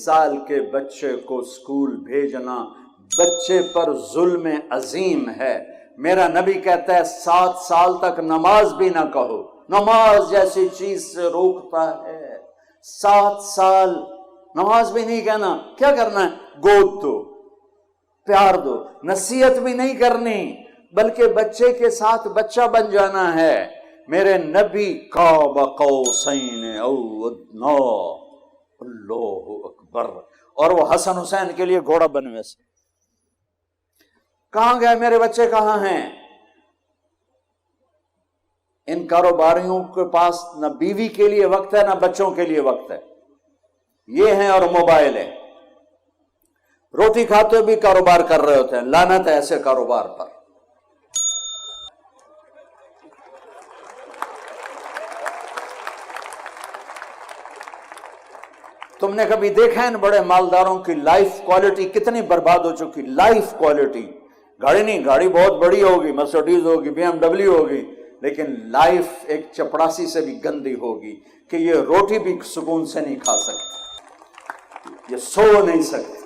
سال کے بچے کو اسکول بھیجنا بچے پر ظلم عظیم ہے۔ میرا نبی کہتا ہے 7 سال تک نماز بھی نہ کہو، نماز جیسی چیز سے روکتا ہے۔ 7 سال نماز بھی نہیں کہنا، کیا کرنا ہے؟ گود دو، پیار دو، نصیحت بھی نہیں کرنی، بلکہ بچے کے ساتھ بچہ بن جانا ہے۔ میرے نبی قاب قوسین او ادنا، اللہ اکبر، اور وہ حسن حسین کے لیے گھوڑا بنوے سے۔ کہاں گئے میرے بچے، کہاں ہیں؟ ان کاروباریوں کے پاس نہ بیوی کے لیے وقت ہے نہ بچوں کے لیے وقت ہے، یہ ہیں اور موبائل ہے۔ روٹی کھاتے ہوئے بھی کاروبار کر رہے ہوتے ہیں، لعنت ہے ایسے کاروبار پر۔ تم نے کبھی دیکھا ان بڑے مالداروں کی لائف کوالٹی کتنی برباد ہو چکی؟ لائف کوالٹی، گاڑی نہیں، گاڑی بہت بڑی ہوگی، مرسڈیز ہوگی، بی ایم ڈبلیو ہوگی، لیکن لائف ایک چپڑاسی سے بھی گندی ہوگی کہ یہ روٹی بھی سکون سے نہیں کھا سکتے، یہ سو نہیں سکتے۔